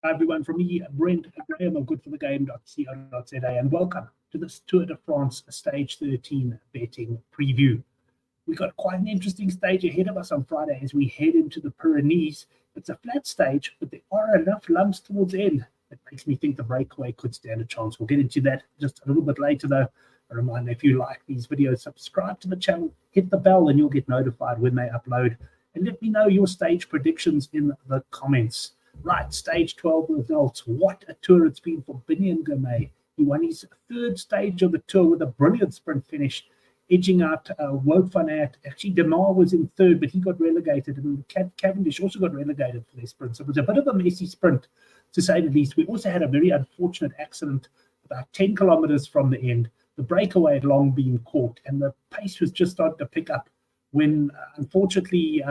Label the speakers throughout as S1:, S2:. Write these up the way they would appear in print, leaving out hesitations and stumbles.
S1: Hi everyone, from me, Brent Graham of Goodforthegame.co.za, and welcome to this Tour de France Stage 13 betting preview. We've got quite an interesting stage ahead of us on Friday as we head into the Pyrenees. It's a flat stage, but there are enough lumps towards the end that makes me think the breakaway could stand a chance. We'll get into that just a little bit later, though. A reminder, if you like these videos, subscribe to the channel, hit the bell, and you'll get notified when they upload. And let me know your stage predictions in the comments. Right, stage 12 results. What a tour it's been for Brent Graham. He won his third stage of the tour with a brilliant sprint finish, edging out Wout van Aert. Actually, De Maar was in third, but he got relegated, and Cavendish also got relegated for their sprint. So it was a bit of a messy sprint, to say the least. We also had a very unfortunate accident about 10 kilometers from the end. The breakaway had long been caught, and the pace was just starting to pick up when, unfortunately,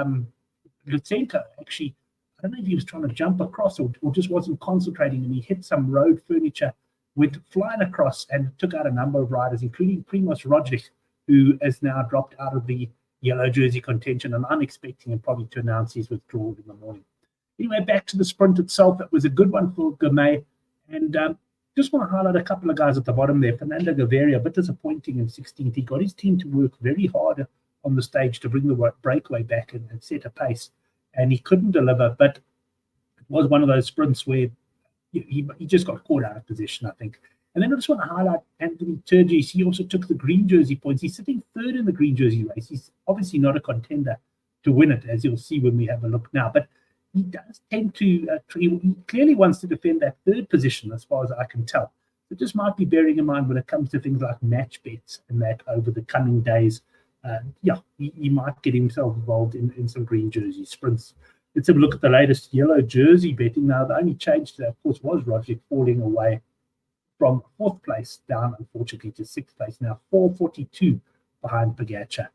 S1: Lutsenko actually, I don't know if he was trying to jump across or just wasn't concentrating, and he hit some road furniture, went flying across and took out a number of riders, including Primož Roglic, who has now dropped out of the yellow jersey contention, and I'm expecting him probably to announce his withdrawal in the morning. Anyway, back to the sprint itself. It was a good one for Graham, and just want to highlight a couple of guys at the bottom there. Fernando Gaviria, a bit disappointing in 16th. He got his team to work very hard on the stage to bring the breakaway back and set a pace, and he couldn't deliver. But it was one of those sprints where he just got caught out of position, I think. And then I just want to highlight Anthony Turgis. He also took the green jersey points. He's sitting third in the green jersey race. He's obviously not a contender to win it, as you'll see when we have a look now. But he does tend to, he clearly wants to defend that third position, as far as I can tell. So just might be bearing in mind when it comes to things like match bets and that over the coming days. He might get himself involved in some green jersey sprints. Let's have a look at the latest yellow jersey betting. Now, the only change to that, of course, was Roglic falling away from 4th place down, unfortunately, to 6th place. Now, 4:42 behind Pogačar.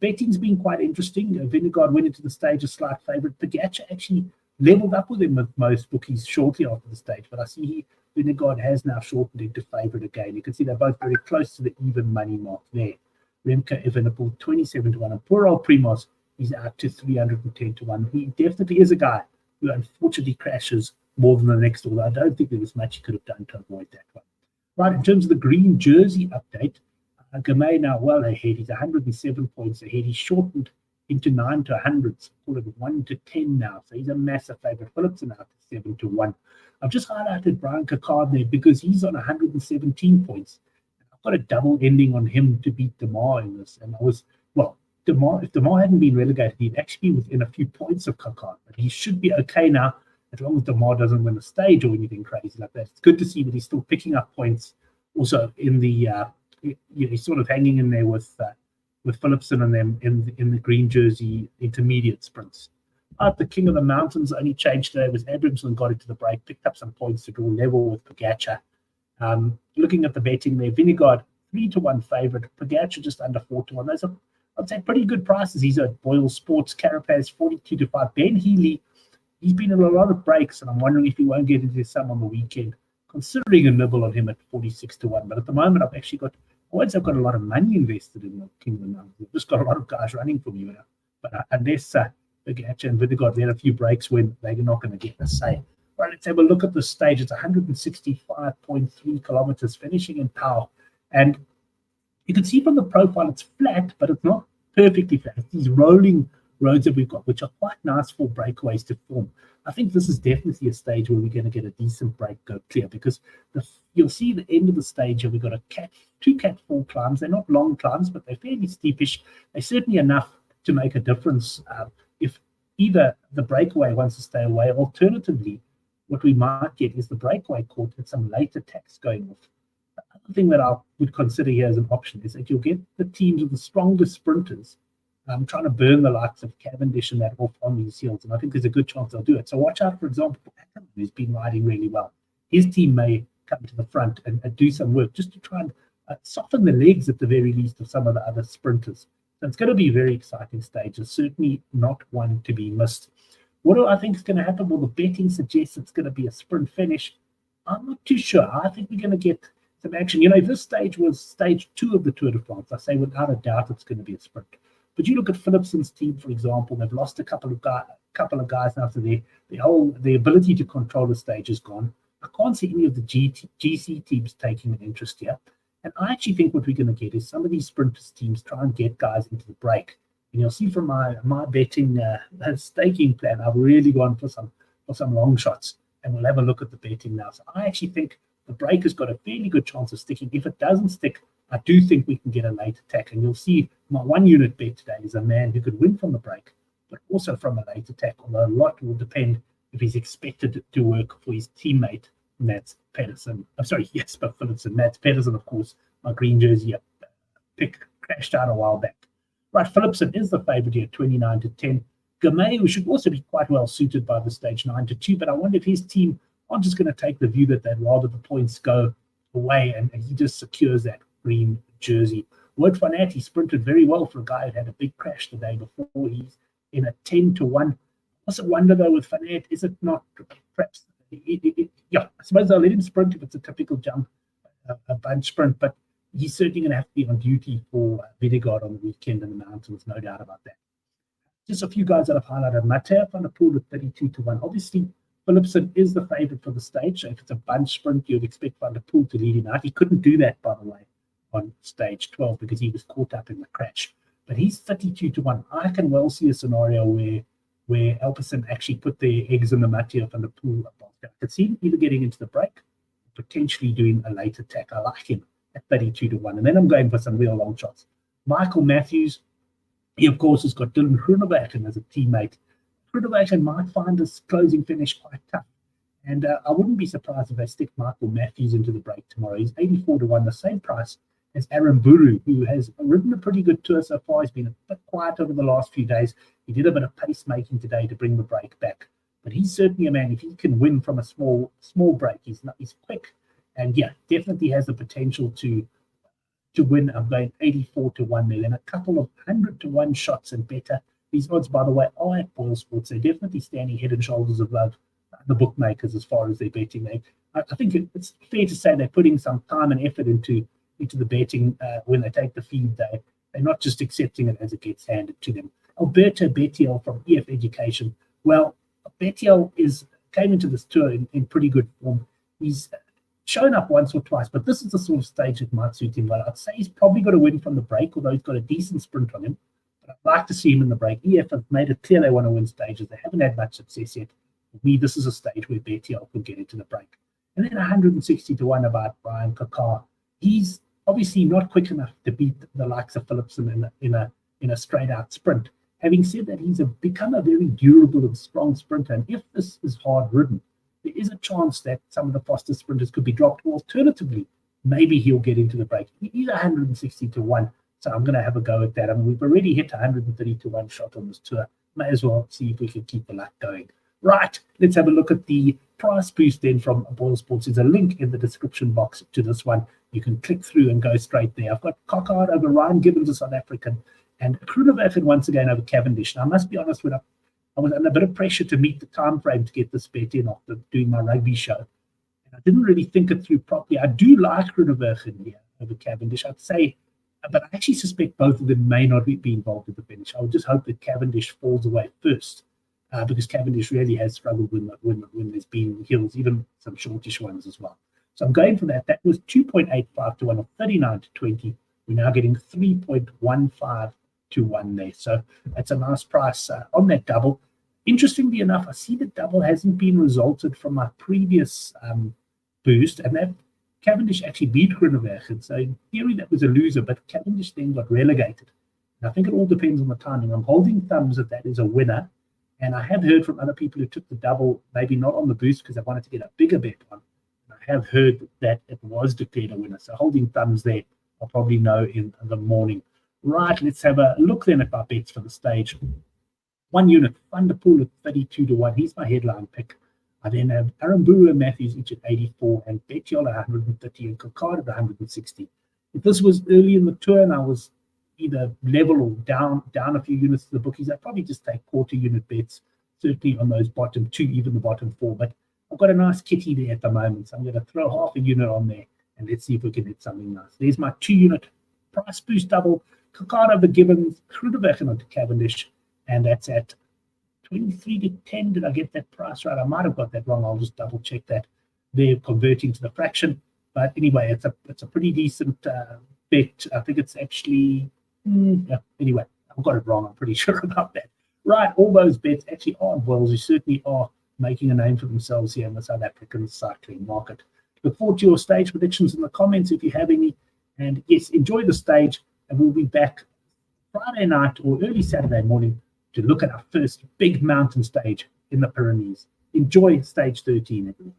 S1: Betting's been quite interesting. Vingegaard went into the stage a slight favourite. Pogačar actually leveled up with him with most bookies shortly after the stage, but I see Vingegaard has now shortened into favourite again. You can see they're both very close to the even money mark there. Remco Evenepoel 27-1, and poor old Primož, he's out to 310-1. He definitely is a guy who unfortunately crashes more than the next, although I don't think there was much he could have done to avoid that one. Right, in terms of the green jersey update, Graham now well ahead. He's 107 points ahead. He's shortened into 9 to 100s, call it 1 to 10 now. So he's a massive favourite. Philipsen out to 7-1. I've just highlighted Brian Cocard there because he's on 117 points. I've got a double ending on him to beat De Maar in this. And if De Maar hadn't been relegated, he'd actually be within a few points of Cocard. But he should be okay now, as long as De Maar doesn't win a stage or anything crazy like that. It's good to see that he's still picking up points. Also in the he's sort of hanging in there with Philipsen and them in the green jersey intermediate sprints. The King of the Mountains only changed today was Abramson got into the break, picked up some points to draw level with Pogačar. Looking at the betting there, Vingegaard 3-1 favourite, Pogačar just under 4-1. Those are, I'd say, pretty good prices. He's at Boyle Sports. Carapaz 42-5. Ben Healy, he's been in a lot of breaks, and I'm wondering if he won't get into some on the weekend, considering a nibble on him at 46-1. But at the moment, I've got a lot of money invested in the King of the Mountains. I've just got a lot of guys running for me. But unless Pogačar and Vingegaard, they had a few breaks when they're not going to get the say. Right, let's have a look at the stage. It's 165.3 kilometers, finishing in Pau. And you can see from the profile it's flat, but it's not perfectly flat. It's these rolling roads that we've got, which are quite nice for breakaways to form. I think this is definitely a stage where we're going to get a decent break go clear, because you'll see the end of the stage here. We've got two Cat 4 climbs. They're not long climbs, but they're fairly steepish. They're certainly enough to make a difference if either the breakaway wants to stay away. Alternatively, what we might get is the breakaway caught and some late attacks going off. The other thing that I would consider here as an option is that you'll get the teams of the strongest sprinters trying to burn the likes of Cavendish and that off on these hills, and I think there's a good chance they'll do it. So watch out, for example, for Ackerman, who's been riding really well. His team may come to the front and do some work just to try and soften the legs at the very least of some of the other sprinters. So it's going to be a very exciting stage. It's certainly not one to be missed. What do I think is going to happen? Well, the betting suggests it's going to be a sprint finish. I'm not too sure. I think we're going to get some action. If this stage was stage 2 of the Tour de France, I say without a doubt it's going to be a sprint. But you look at Philipsen's team, for example, they've lost a couple of couple of guys now, so the ability to control the stage is gone. I can't see any of the GC teams taking an interest here. And I actually think what we're going to get is some of these sprinters teams try and get guys into the break. And you'll see from my betting staking plan, I've really gone for some long shots. And we'll have a look at the betting now. So I actually think the break has got a fairly good chance of sticking. If it doesn't stick, I do think we can get a late attack. And you'll see my 1 unit bet today is a man who could win from the break, but also from a late attack, although a lot will depend if he's expected to work for his teammate, Mats Pedersen. I'm sorry, Jesper Philipsen. Mats Pedersen, of course, my green jersey pick crashed out a while back. Right, Philipsen is the favorite here, 29-10. Gamay should also be quite well suited by the stage, 9-2, but I wonder if his team aren't just going to take the view that they'd rather the points go away and he just secures that green jersey. Wout van Aert, he sprinted very well for a guy who had a big crash the day before. He's in a 10-1. What's a wonder though with van Aert? Is it not perhaps? Yeah, I suppose I'll let him sprint if it's a typical jump, a bunch sprint, but he's certainly going to have to be on duty for Videgaard on the weekend in the mountains, no doubt about that. Just a few guys that I've highlighted. Mateo van der Poel at 32-1. Obviously, Philipsen is the favorite for the stage, so if it's a bunch sprint, you'd expect Van der Poel to lead him out. He couldn't do that, by the way, on stage 12 because he was caught up in the crash. But he's 32-1. I can well see a scenario where Alpecin actually put their eggs in the Mateo van der Poel basket. I could see him either getting into the break, potentially doing a late attack. I like him at 32-1. And then I'm going for some real long shots. Michael Matthews, he of course has got Dylan Groenewegen as a teammate. Groenewegen might find this closing finish quite tough. And I wouldn't be surprised if they stick Michael Matthews into the break tomorrow. He's 84-1, the same price as Aaron Buru, who has ridden a pretty good tour so far. He's been a bit quiet over the last few days. He did a bit of pacemaking today to bring the break back. But he's certainly a man, if he can win from a small break, he's quick. And yeah, definitely has the potential to win. I'm going 84-1 there. And a couple of 100-1 shots and better. These odds, by the way, are at Boyle Sports. They're definitely standing head and shoulders above the bookmakers as far as their betting. I think it's fair to say they're putting some time and effort into the betting when they take the feed. They're not just accepting it as it gets handed to them. Alberto Bettiol from EF Education. Well, Bettiol came into this tour in pretty good form. He's shown up once or twice, but this is the sort of stage that might suit him well. I'd say he's probably got to win from the break, although he's got a decent sprint on him. But I'd like to see him in the break. EF have made it clear they want to win stages. They haven't had much success yet. For me, this is a stage where Bettiol could get into the break. And then 160-1 about Brian Kakar. He's obviously not quick enough to beat the likes of Philipsen in a straight-out sprint. Having said that, he's become a very durable and strong sprinter. And if this is hard-ridden, there is a chance that some of the faster sprinters could be dropped. Alternatively, maybe he'll get into the break. He's 160-1, so I'm going to have a go at that. I mean, we've already hit 130-1 shot on this tour. May as well see if we can keep the luck going. Right, let's have a look at the price boost then from Boyle Sports. There's a link in the description box to this one. You can click through and go straight there. I've got Cockard over Ryan Gibbons, a South African, and Groenewegen once again over Cavendish. Now, I must be honest with you, I was under a bit of pressure to meet the time frame to get this bet in after doing my rugby show. And I didn't really think it through properly. I do like Groenewegen here over Cavendish, I'd say, but I actually suspect both of them may not be involved at the finish. I would just hope that Cavendish falls away first, because Cavendish really has struggled when there's been hills, even some shortish ones as well. So I'm going for that. That was 2.85-1 or 39-20. We're now getting 3.15-1 there. So that's a nice price on that double. Interestingly enough, I see the double hasn't been resulted from my previous boost, and that Cavendish actually beat Groenewegen. So in theory, that was a loser, but Cavendish then got relegated. And I think it all depends on the timing. I'm holding thumbs that is a winner. And I have heard from other people who took the double, maybe not on the boost because they wanted to get a bigger bet on. I have heard that it was declared a winner. So holding thumbs there, I'll probably know in the morning. Right, let's have a look then at my bets for the stage. 1 unit, Van der Poel at 32-1. He's my headline pick. I then have Aaron Buru and Matthews each at 84 and Bettiol at 130 and Kokard at 160. If this was early in the tour and I was either level or down a few units to the bookies, I'd probably just take quarter unit bets, certainly on those bottom 2, even the bottom 4. But I've got a nice kitty there at the moment, so I'm going to throw half a unit on there and let's see if we can hit something nice. There's my 2 unit price boost double. Kokard over Gibbons, Groenewegen onto Cavendish, and that's at 23 to 10. Did I get that price right? I might have got that wrong. I'll just double check that. They're converting to the fraction. But anyway, it's a pretty decent bet. I think it's actually, yeah, anyway, I've got it wrong. I'm pretty sure about that. Right, all those bets actually are wells. Who certainly are making a name for themselves here in the South African cycling market. Look forward to your stage predictions in the comments if you have any. And yes, enjoy the stage, and we'll be back Friday night or early Saturday morning to look at our first big mountain stage in the Pyrenees. Enjoy stage 13, everyone.